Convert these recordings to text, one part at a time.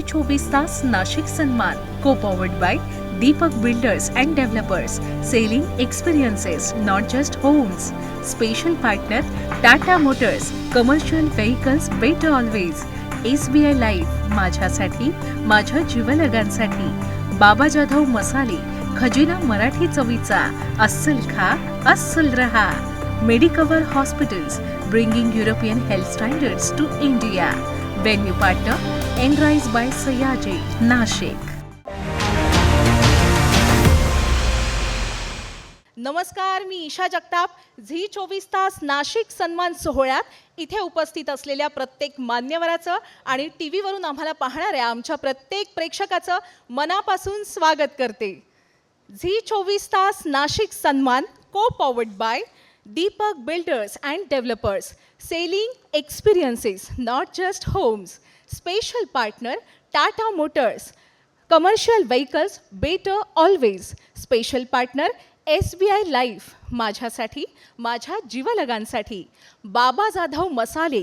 24 तास नाशिक सन्मान co-powered by Deepak builders and developers selling experiences not just homes special partner Tata motors commercial vehicles better always SBI life माझ्यासाठी माझ्या जीवलगांसाठी बाबा जाधव मसाले खजिना मराठी चवीचा अस्सल खा अस्सल रहा Medicover hospitals bringing European health standards to India venue partner Enrise by Sayaji Nashik. नमस्कार, मी ईशा जगताप. झी 24 तास नाशिक सन्मान सोहळ्यात इथे उपस्थित असलेल्या प्रत्येक मान्यवराचं आणि टी व्हीवरून आम्हाला पाहणाऱ्या आमच्या प्रत्येक प्रेक्षकाचं मनापासून स्वागत करते. झी 24 तास नाशिक सन्मान co-powered by Deepak builders and developers selling experiences not just homes special partner Tata motors commercial vehicles better always special partner SBI life माझ्यासाठी माझ्या जीवलगांसाठी बाबा जाधव मसाले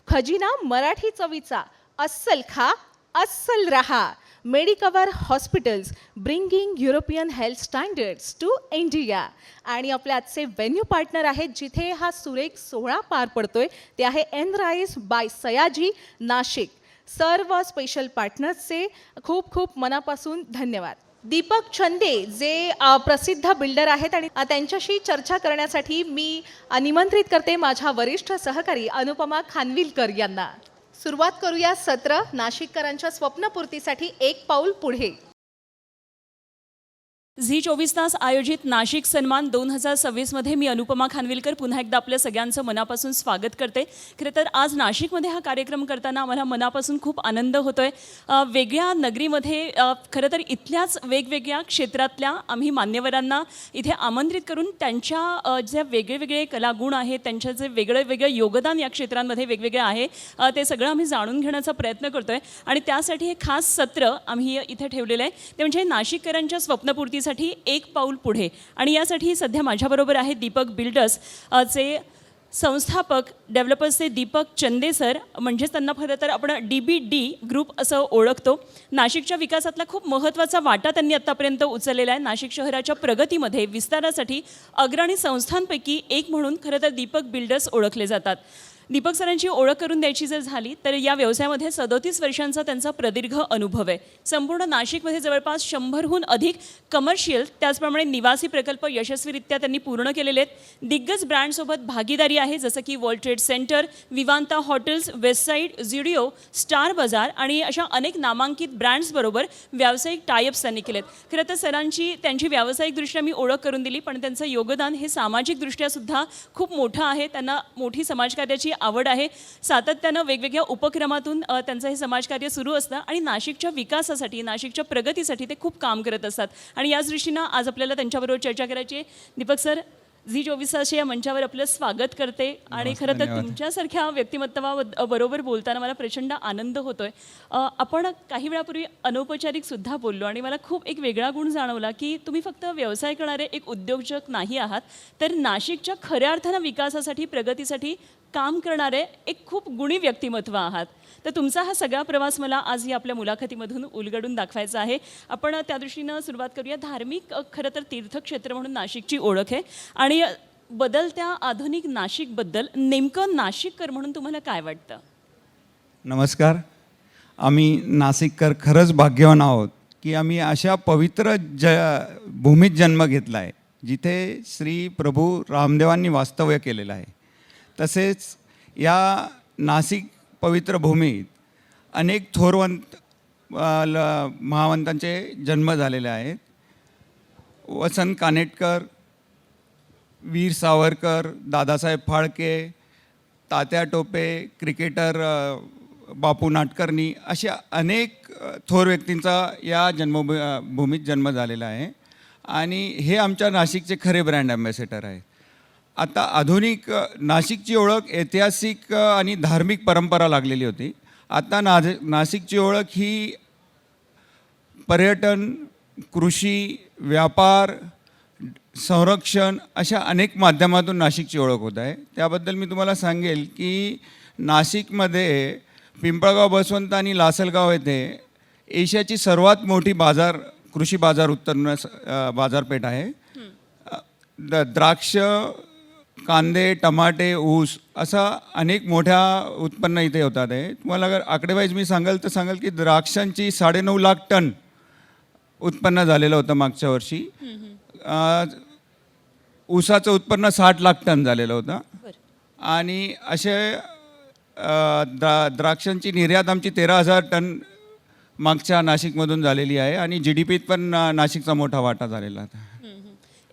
खजिना मराठी चवीचा अस्सल खा अस्सल रहा Medicover hospitals bringing European health standards to India. आणि आपले आजचे व्हेन्यू पार्टनर आहेत जिथे हा सुरेख सोहळा पार पडतोय ते आहे एनराइज बाय सयाजी नाशिक. सर्व स्पेशल पार्टनर्सचे खूप खूप मनापासून धन्यवाद. दीपक चंदे जे प्रसिद्ध बिल्डर आहेत आणि त्यांच्याशी चर्चा करण्यासाठी मी निमंत्रित करते माझ्या वरिष्ठ सहकारी अनुपमा खानविलकर यांना. सुरुवात करूया सत्र नाशिककरांच्या स्वप्नपूर्तीसाठी एक पाऊल पुढे. झी 24 तास आयोजित नाशिक सन्मान 2026 मध्ये मी अनुपमा खानविलकर पुन्हा एकदा आपल्या सगळ्यांचं मनापासून स्वागत करते. खरं तर आज नाशिकमध्ये हा कार्यक्रम करताना आम्हाला मनापासून खूप आनंद होतोय. वेगळ्या नगरीमध्ये खरं तर इथल्याच वेगवेगळ्या क्षेत्रातल्या आम्ही मान्यवरांना इथे आमंत्रित करून त्यांच्या जे वेगळे कलागुण आहेत त्यांच्या जे वेगळं योगदान या क्षेत्रांमध्ये वेगवेगळे आहे ते सगळं आम्ही जाणून घेण्याचा प्रयत्न करतोय. आणि त्यासाठी हे खास सत्र आम्ही इथे ठेवलेलं आहे ते म्हणजे नाशिककरांच्या स्वप्नपूर्ती साठी एक पाऊल पुढे. आणि यासाठी सध्या माझ्याबरोबर आहे दीपक बिल्डर्स चे संस्थापक डेव्हलपर्सचे दीपक चंदे सर, म्हणजेच त्यांना खरं तर आपण DBD ग्रुप असं ओळखतो. नाशिकच्या विकासातला खूप महत्त्वाचा वाटा त्यांनी आत्तापर्यंत उचललेला आहे. नाशिक शहराच्या प्रगतीमध्ये विस्तारासाठी अग्रणी संस्थांपैकी एक म्हणून खरं तर दीपक बिल्डर्स ओळखले जातात. दीपक सरांची ओळख करून द्यायची जर झाली तर या व्यवसायामध्ये 37 वर्षांचा त्यांचा प्रदीर्घ अनुभव आहे. संपूर्ण नाशिकमध्ये जवळपास 100हून अधिक कमर्शियल त्याचप्रमाणे निवासी प्रकल्प यशस्वीरित्या त्यांनी पूर्ण केलेले आहेत. दिग्गज ब्रँडसोबत भागीदारी आहे जसं की world trade centre, Vivanta hotels, Westside, Zudio, Star Bazaar आणि अशा अनेक नामांकित ब्रँड्सबरोबर व्यावसायिक टायअप्स त्यांनी केलेत. खरं तर सरांची त्यांची व्यावसायिकदृष्ट्या मी ओळख करून दिली, पण त्यांचं योगदान हे सामाजिकदृष्ट्यासुद्धा खूप मोठं आहे. त्यांना मोठी समाजकार्याची आवड आहे. सातत्यानं वेगवेगळ्या उपक्रमातून त्यांचं हे समाजकार्य सुरू असतं आणि नाशिकच्या विकासासाठी नाशिकच्या प्रगतीसाठी ते खूप काम करत असतात. आणि याच दृष्टीनं आज आपल्याला त्यांच्याबरोबर चर्चा करायची आहे. दीपक सर, झी 24 तासच्या या मंचावर आपलं स्वागत करते. आणि खरं तर तुमच्यासारख्या व्यक्तिमत्वाबरोबर बोलताना मला प्रचंड आनंद होतोय. आपण काही वेळापूर्वी अनौपचारिकसुद्धा बोललो आणि मला खूप एक वेगळा गुण जाणवला की तुम्ही फक्त व्यवसाय करणारे एक उद्योजक नाही आहात, तर नाशिकच्या खऱ्या अर्थानं विकासासाठी प्रगतीसाठी काम करणारे एक खूप गुणी व्यक्तिमत्व आहात. तर तुमचा हा सगळा प्रवास मला आज या आपल्या मुलाखतीमधून उलगडून दाखवायचा आहे. आपण त्या दृष्टीनं सुरुवात करूया. धार्मिक खरं तर तीर्थक्षेत्र म्हणून नाशिकची ओळख आहे आणि बदलत्या आधुनिक नाशिकबद्दल नेमकं नाशिककर म्हणून तुम्हाला काय वाटतं? नमस्कार. आम्ही नाशिककर खरंच भाग्यवान आहोत की आम्ही अशा पवित्र भूमीत जन्म घेतला आहे जिथे श्री प्रभू रामदेवांनी वास्तव्य केलेलं आहे. तसेच या नाशिक पवित्र भूमीत अनेक थोरवंत महावंतांचे जन्म झालेले आहेत. वसंत कानेटकर, वीर सावरकर, दादासाहेब फाळके, तात्या टोपे, क्रिकेटर बापू नाटकर्णी अशा अनेक थोर व्यक्तींचा या भूमीत जन्म झालेला आहे. आणि हे आमच्या नाशिकचे खरे ब्रँड ॲम्बॅसेडर आहेत. आता आधुनिक नाशिकची ओळख ऐतिहासिक आणि धार्मिक परंपरा लागलेली होती. आता नाशिकची ओळख ही पर्यटन, कृषी, व्यापार, संरक्षण अशा अनेक माध्यमातून नाशिकची ओळख होत आहे. त्याबद्दल मी तुम्हाला सांगेल की नाशिकमध्ये पिंपळगाव बसवंत आणि लासलगाव येथे एशियाची सर्वात मोठी कृषी बाजार उत्पन्न बाजारपेठ आहे. द्राक्ष, कांदे, टमाटे, ऊस असा अनेक मोठ्या उत्पन्न इथे होतात आहे. तुम्हाला अगर आकडेवाईज मी सांगाल की द्राक्षांची 9.5 लाख टन उत्पन्न झालेलं होतं मागच्या वर्षी. ऊसाचं उत्पन्न 60 लाख टन झालेलं होतं. आणि असे द्राक्षांची निर्यात आमची 13,000 टन मागच्या नाशिकमधून झालेली आहे. आणि GDPत पण नाशिकचा मोठा वाटा झालेला आहे.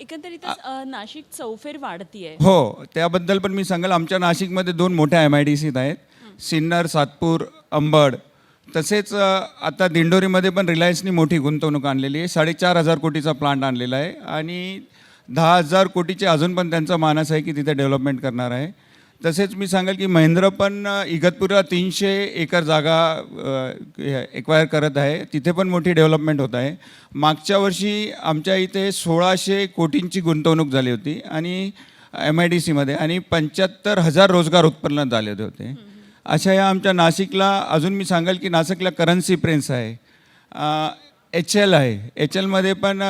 एकंदरीतच नाशिक चौफेर वाढतीये. हो, त्याबद्दल पण मी सांगाल. आमच्या नाशिकमध्ये 2 मोठ्या MIDCs आहेत, सिन्नर, सातपूर, अंबड. तसेच आता दिंडोरीमध्ये पण रिलायन्सनी मोठी गुंतवणूक आणलेली आहे. 4,500 कोटीचा प्लांट आणलेला आहे. आणि 10,000 कोटीचे अजून पण त्यांचा मानस आहे की तिथे डेव्हलपमेंट करणार आहे. तसेच मी सांगाल की महिंद्रा पण इगतपुरीला 300 एकर जागा एक्वायर करत आहे. तिथे पण मोठी डेव्हलपमेंट होत आहे. मागच्या वर्षी आमच्या इथे 1,600 कोटींची गुंतवणूक झाली होती आणि MIDCमध्ये, आणि 75,000 रोजगार उत्पन्न झाले होते. अशा या आमच्या नाशिकला अजून मी सांगाल की नाशिकला करन्सी प्रिन्स आहे, HL आहे. HLमध्ये पण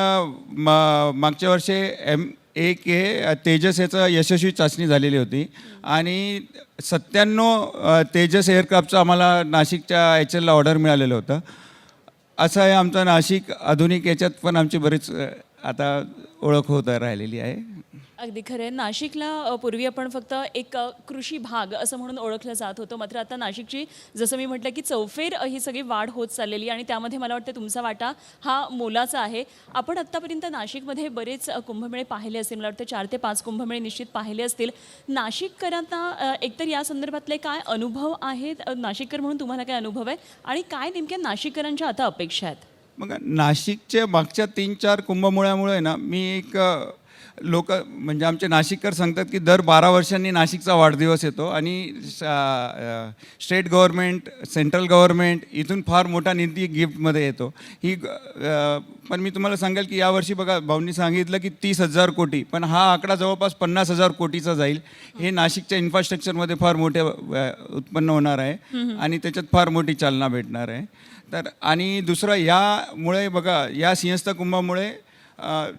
मागच्या वर्षी एक तेजस याचं यशस्वी चाचणी झालेली होती. आणि 97 तेजस एअरक्राफ्टचं आम्हाला नाशिकच्या HLला ऑर्डर मिळालेलं होतं. असं आहे आमचं नाशिक. आधुनिक याच्यात पण आमची बरीच आता ओळख होत राहिलेली आहे. अगदी खरं आहे. नाशिकला पूर्वी आपण फक्त एक कृषी भाग असं म्हणून ओळखलं जात होतं. मात्र आता नाशिकची, जसं मी म्हटलं की चौफेर ही सगळी वाढ होत चाललेली, आणि त्यामध्ये मला वाटतं तुमचा वाटा हा मोलाचा आहे. आपण आत्तापर्यंत नाशिकमध्ये बरेच कुंभमेळे पाहिले असतील. मला वाटतं 4 ते 5 कुंभमेळे निश्चित पाहिले असतील. नाशिककरांना एकतर या संदर्भातले काय अनुभव आहेत, नाशिककर म्हणून तुम्हाला काय अनुभव आहे, आणि काय नेमक्या नाशिककरांच्या आता अपेक्षा आहेत? मग नाशिकच्या मागच्या 3-4 कुंभमेळ्यामुळे ना, मी एक म्हणजे आमचे नाशिककर सांगतात की दर 12 वर्षांनी नाशिकचा वाढदिवस येतो. आणि स्टेट गव्हर्नमेंट, सेंट्रल गव्हर्नमेंट इथून फार मोठा निधी गिफ्टमध्ये येतो. पण मी तुम्हाला सांगाल की यावर्षी बघा, भाऊंनी सांगितलं की 30,000 कोटी, पण हा आकडा जवळपास 50,000 कोटीचा जाईल. हे नाशिकच्या इन्फ्रास्ट्रक्चरमध्ये फार मोठे उत्पन्न होणार आहे आणि त्याच्यात फार मोठी चालना भेटणार आहे. तर आणि दुसरं, यामुळे बघा, या सिंहस्थ कुंभामुळे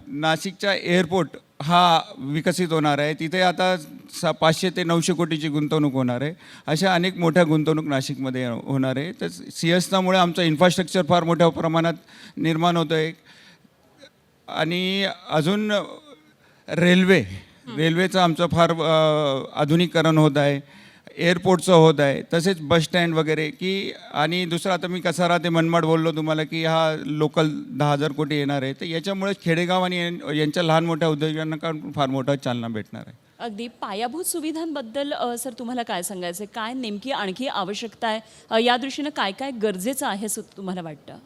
नाशिकचा एअरपोर्ट हा विकसित होणार आहे. तिथे आता 500 ते 900 कोटीची गुंतवणूक होणार आहे. अशा अनेक मोठ्या गुंतवणूक नाशिकमध्ये होणार आहे. तर सिंहस्थामुळे आमचं इन्फ्रास्ट्रक्चर फार मोठ्या प्रमाणात निर्माण होतं आहे. आणि अजून रेल्वेचं आमचं फार आधुनिकीकरण होत आहे, एअरपोर्टचं होत आहे, तसेच बस स्टँड वगैरे की. आणि दुसरं, आता मी कसारा ते मनमाड बोललो तुम्हाला की हा लोकल 10,000 कोटी येणार आहे. तर याच्यामुळे खेडेगाव आणि यांच्या लहान मोठ्या उद्योगांना फार मोठा चालना भेटणार आहे. अगदी पायाभूत सुविधांबद्दल सर तुम्हाला काय सांगायचं, काय नेमकी आणखी आवश्यकता आहे, या दृष्टीनं काय काय गरजेचं आहे असं तुम्हाला वाटतं?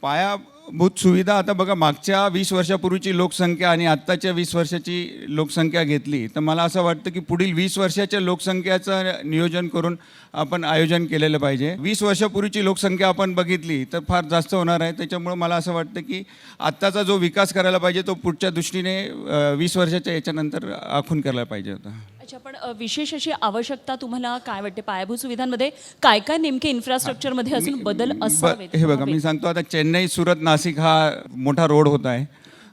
पायाभूत सुविधा, आता बघा, मागच्या 20 वर्षापूर्वीची लोकसंख्या आणि आत्ताच्या 20 वर्षाची लोकसंख्या घेतली तर मला असं वाटतं की पुढील 20 वर्षाच्या लोकसंख्याचं नियोजन करून आपण आयोजन केलेलं पाहिजे. 20 वर्षापूर्वीची लोकसंख्या आपण बघितली तर फार जास्त होणार आहे. त्याच्यामुळं मला असं वाटतं की आत्ताचा जो विकास करायला पाहिजे तो पुढच्या दृष्टीने 20 वर्षाच्या याच्यानंतर आखून करायला पाहिजे होता. अच्छा, पण विशेष अशी आवश्यकता तुम्हाला काय वाटते? पायाभूत सुविधांमध्ये काय काय नेमके इन्फ्रास्ट्रक्चरमध्ये अजून बदल असावेत? हे बघा, मी सांगतो, आता चेन्नई, सुरत, नाशिक हा मोठा रोड होत आहे.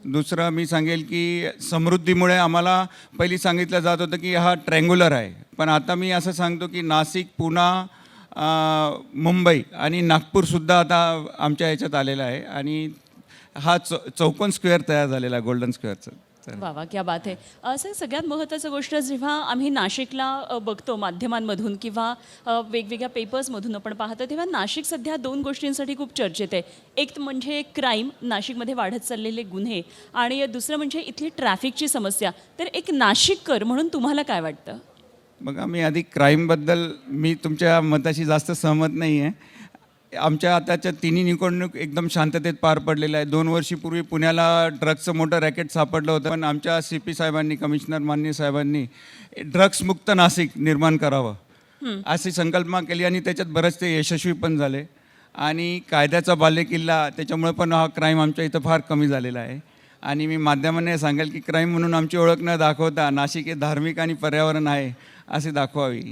दुसरं मी सांगेल की समृद्धीमुळे आम्हाला पहिली सांगितलं जात होतं की हा ट्रँग्युलर आहे, पण आता मी असं सांगतो की नाशिक, पुणा, मुंबई आणि नागपूरसुद्धा आता आमच्या याच्यात आलेला आहे. आणि हा चौकोन स्क्वेअर तयार झालेला आहे, गोल्डन स्क्वेअरचं. वा वा, क्या बात आहे. असं सगळ्यात महत्त्वाचं गोष्ट, जेव्हा आम्ही नाशिकला बघतो माध्यमांमधून किंवा वेगवेगळ्या पेपर्समधून आपण पाहतो, तेव्हा नाशिक सध्या 2 गोष्टींसाठी खूप चर्चेत आहे. एक म्हणजे क्राईम, नाशिकमध्ये वाढत चाललेले गुन्हे, आणि दुसरं म्हणजे इथली ट्रॅफिकची समस्या. तर एक नाशिककर म्हणून तुम्हाला काय वाटतं? बघा, मी आधी क्राईमबद्दल मी तुमच्या मताशी जास्त सहमत नाही आहे. आमच्या आताच्या तिन्ही निवडणूक एकदम शांततेत पार पडलेल्या आहे. 2 वर्षीपूर्वी पुण्याला ड्रग्सचं मोठं रॅकेट सापडलं होतं, पण आमच्या CP साहेबांनी, कमिशनर माननीय साहेबांनी ड्रग्समुक्त नाशिक निर्माण करावं अशी संकल्पना केली आणि त्याच्यात बरेच ते यशस्वी पण झाले. आणि कायद्याचा बालेकिल्ला, त्याच्यामुळे पण हा क्राईम आमच्या इथं फार कमी झालेला आहे. आणि मी माध्यमांना सांगेल की क्राईम म्हणून आमची ओळख न दाखवता नाशिक हे धार्मिक आणि पर्यावरण आहे असे दाखवावी.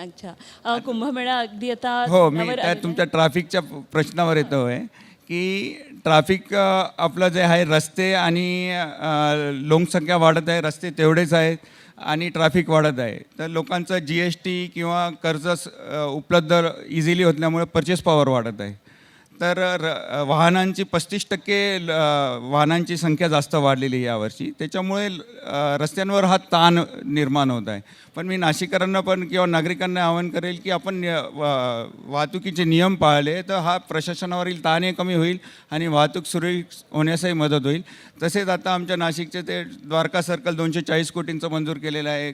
अच्छा, कुंभमेळा अगदी आता हो, मी तोंडावर त्या आलेला तुमच्या ट्रॅफिकच्या प्रश्नावर येतो आहे की ट्रॅफिक आपलं जे आहे रस्ते आणि लोकसंख्या वाढत आहे, रस्ते तेवढेच आहेत आणि ट्रॅफिक वाढत आहे. तर लोकांचं GST किंवा कर्ज उपलब्ध इझिली होतल्यामुळे परचेस पॉवर वाढत आहे. तर वाहनांची 35% वाहनांची संख्या जास्त वाढलेली आहे यावर्षी. त्याच्यामुळे रस्त्यांवर हा ताण निर्माण होत आहे. पण मी नाशिककरांना पण किंवा नागरिकांना आवाहन करेल की आपण वाहतुकीचे नियम पाळले तर हा प्रशासनावरील ताणही कमी होईल आणि वाहतूक सुरळीत होण्यासही मदत होईल. तसेच आता आमच्या नाशिकचे ते द्वारका सर्कल 240 कोटींचं मंजूर केलेलं आहे.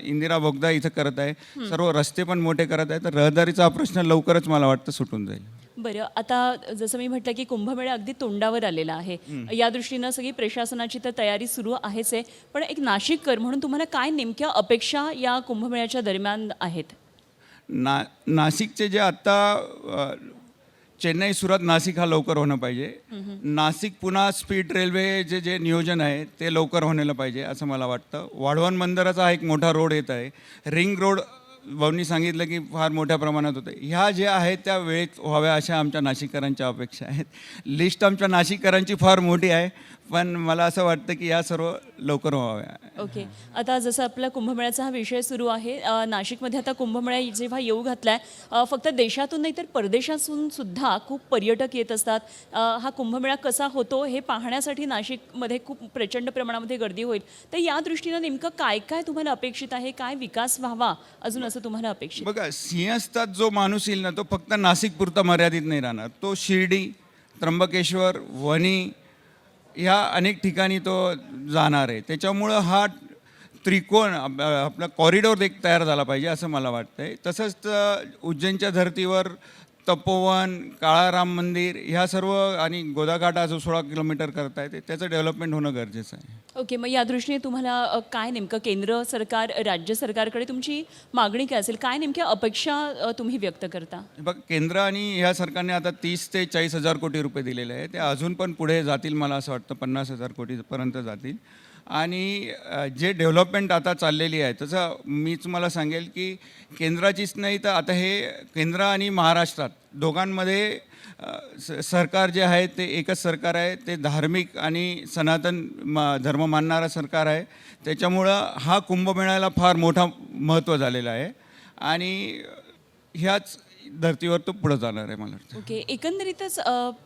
इंदिरा बोगदा इथं करत आहे. सर्व रस्ते पण मोठे करत आहे. तर रहदारीचा हा प्रश्न लवकरच मला वाटतं सुटून जाईल. बरं, आता जसं मी म्हटलं की कुंभमेळा अगदी तोंडावर आलेला आहे. या दृष्टीनं सगळी प्रशासनाची तर तयारी सुरू आहेच आहे, पण एक नाशिककर म्हणून तुम्हाला काय नेमक्या अपेक्षा या कुंभमेळ्याच्या दरम्यान आहेत? नाशिकचे जे आत्ता चेन्नई सुरत नाशिक हा लवकर होणं पाहिजे. नाशिक पुन्हा स्पीड रेल्वे जे नियोजन आहे ते लवकर होण्याला पाहिजे असं मला वाटतं. वाढवण बंदराचा हा एक मोठा रोड येत आहे. रिंग रोड भाऊंनी सांगितलं की फार मोठ्या प्रमाणात होतं. ह्या ज्या आहेत त्या वेळेत व्हाव्या अशा आमच्या नाशिककरांच्या अपेक्षा आहेत. लिस्ट आमच्या नाशिककरांची फार मोठी आहे, पण मला असं वाटतं की या सर्व लवकर व्हाव्या. ओके, आता जसं आपला कुंभमेळ्याचा हा विषय सुरू आहे, नाशिकमध्ये आता कुंभमेळा जेव्हा येऊ घातला आहे, फक्त देशातून नाही तर परदेशातून सुद्धा खूप पर्यटक येत असतात. हा कुंभमेळा कसा होतो हे पाहण्यासाठी नाशिकमध्ये खूप प्रचंड प्रमाणामध्ये गर्दी होईल. तर या दृष्टीनं नेमकं काय काय तुम्हाला अपेक्षित आहे, काय विकास व्हावा अजून असं तुम्हाला अपेक्षित? बघा, सिंहस्थात जो माणूस येईल ना तो फक्त नाशिकपुरता मर्यादित नाही राहणार. तो शिर्डी, त्र्यंबकेश्वर, वणी ह्या अनेक ठिकाणी तो जाणार आहे. त्याच्यामुळं हा त्रिकोण आपला कॉरिडॉर एक तयार झाला पाहिजे असं मला वाटतं आहे. तसंच उज्जैनच्या धर्तीवर तपोवन, काळाराम मंदिर ह्या सर्व आणि गोदाघाट हा जो 16 किलोमीटर करता येते त्याचं डेव्हलपमेंट होणं गरजेचं आहे. ओके, मग या दृष्टीने तुम्हाला काय नेमकं केंद्र सरकार, राज्य सरकारकडे तुमची मागणी काय असेल, काय नेमक्या अपेक्षा तुम्ही व्यक्त करता? बघ, केंद्र आणि ह्या सरकारने आता 30 ते 40 हजार कोटी रुपये दिलेले आहे. ते अजून पण पुढे जातील, मला असं वाटतं 50,000 कोटीपर्यंत जातील. आणि जे डेव्हलपमेंट आता चाललेली आहे तसं मी तुम्हाला सांगेल की केंद्राचीच नाही तर आता हे केंद्र आणि महाराष्ट्रात दोघांमध्ये सरकार जे आहे ते एकच सरकार आहे. ते धार्मिक आणि सनातन धर्म मानणारं सरकार आहे. त्याच्यामुळं हा कुंभमेळ्याला फार मोठा महत्त्व झालेलं आहे आणि ह्याच धर्तीवर तो पुढे जाणार आहे मला वाटतं. ओके, एकंदरीतच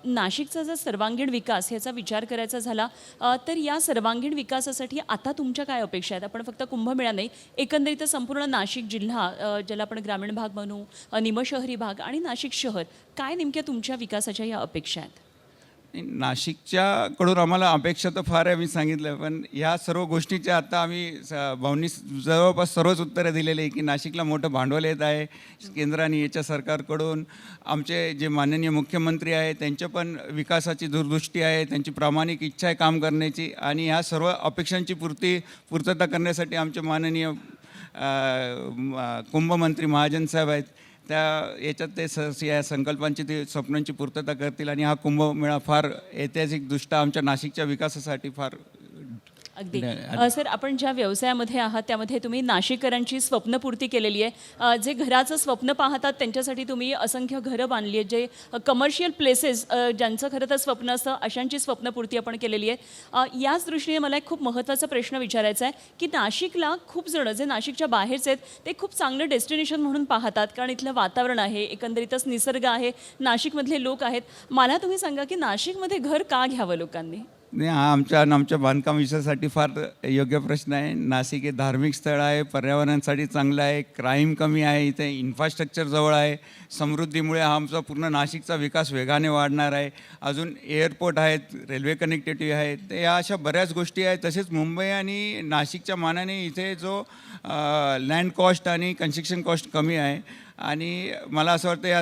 नाशिकचा जर सर्वांगीण विकास ह्याचा विचार करायचा झाला तर या सर्वांगीण विकासासाठी आता तुमच्या काय अपेक्षा आहेत? आपण फक्त कुंभमेळा नाही, एकंदरीत संपूर्ण नाशिक जिल्हा, ज्याला आपण ग्रामीण भाग म्हणू, निमशहरी भाग आणि नाशिक शहर, काय नेमक्या तुमच्या विकासाच्या या अपेक्षा आहेत? नाशिकच्याकडून आम्हाला अपेक्षा तर फार आहे, मी सांगितलं. पण ह्या सर्व गोष्टीच्या आता आम्ही भाऊंनी जवळपास सर्वच उत्तरं दिलेली आहे की नाशिकला मोठं भांडवल येत आहे केंद्र आणि याच्या सरकारकडून. आमचे जे माननीय मुख्यमंत्री आहे त्यांच्या पण विकासाची दूरदृष्टी आहे, त्यांची प्रामाणिक इच्छा आहे काम करण्याची आणि ह्या सर्व अपेक्षांची पूर्तता करण्यासाठी आमचे माननीय कुंभमंत्री महाजन साहेब आहेत. त्या याच्यात ते या संकल्पांची ते स्वप्नांची पूर्तता करतील आणि हा कुंभमेळा फार ऐतिहासिकदृष्ट्या आमच्या नाशिकच्या विकासासाठी फार अगदी. सर, आपण ज्या व्यवसायामध्ये आहात त्यामध्ये तुम्ही नाशिककरांची स्वप्नपूर्ती केलेली आहे. जे घराचं स्वप्न पाहतात त्यांच्यासाठी तुम्ही असंख्य घरं बांधली आहेत. जे कमर्शियल प्लेसेस ज्यांचं खरं तर स्वप्न असतं अशांची स्वप्नपूर्ती आपण केलेली आहे. याच दृष्टीने मला एक खूप महत्त्वाचा प्रश्न विचारायचा आहे की नाशिकला खूप जण जे नाशिकच्या बाहेरचे आहेत ते खूप चांगलं डेस्टिनेशन म्हणून पाहतात, कारण इथलं वातावरण आहे, एकंदरीतच निसर्ग आहे, नाशिकमधले लोक आहेत. मला तुम्ही सांगा की नाशिकमध्ये घर का घ्यावं लोकांनी? नाही, हा आमच्या बांधकाम विषयासाठी फार योग्य प्रश्न आहे. नाशिक हे धार्मिक स्थळ आहे, पर्यावरणासाठी चांगलं आहे, क्राईम कमी आहे, इथे इन्फ्रास्ट्रक्चर जवळ आहे. समृद्धीमुळे हा आमचा पूर्ण नाशिकचा विकास वेगाने वाढणार आहे. अजून एअरपोर्ट आहेत, रेल्वे कनेक्टिव्हिटी आहे, तर या अशा बऱ्याच गोष्टी आहेत. तसेच मुंबई आणि नाशिकच्या मानाने इथे जो लँड कॉस्ट आणि कन्स्ट्रक्शन कॉस्ट कमी आहे आणि मला असं वाटतं या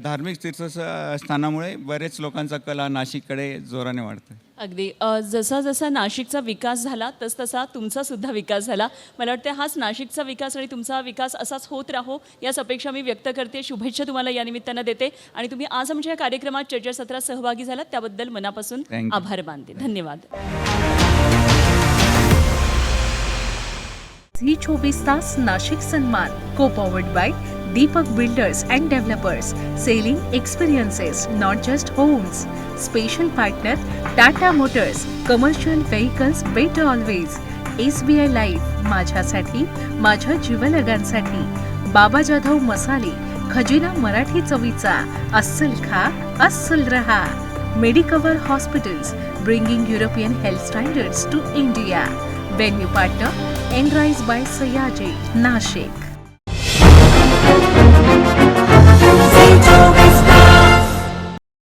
धार्मिक तीर्थस्थानामुळे बरेच लोकांचा कला नाशिककडे जोराने वाढतं. अगदी. जसा जसा नाशिकचा विकास झाला तसतसा तुमचा सुद्धा विकास झाला. मला वाटतं हाच नाशिकचा विकास आणि तुमचा विकास असाच होत राहो याच अपेक्षा मी व्यक्त करते. शुभेच्छा तुम्हाला या निमित्तानं देते आणि तुम्ही आज आमच्या या कार्यक्रमात चर्चासत्रात सहभागी झालात त्याबद्दल मनापासून आभार मानते. धन्यवाद. झी 24 तास नाशिक सन्मान co-powered by Deepak builders and developers selling experiences not just homes special partner Tata motors commercial vehicles better always SBI life माझ्यासाठी माझ्या जीवलगांसाठी बाबा जाधव मसाले खजिना मराठी चवीचा अस्सल खा अस्सल रहा Medicover hospitals bringing European health standards to India venue partner Enrise by Sayaji Nashik.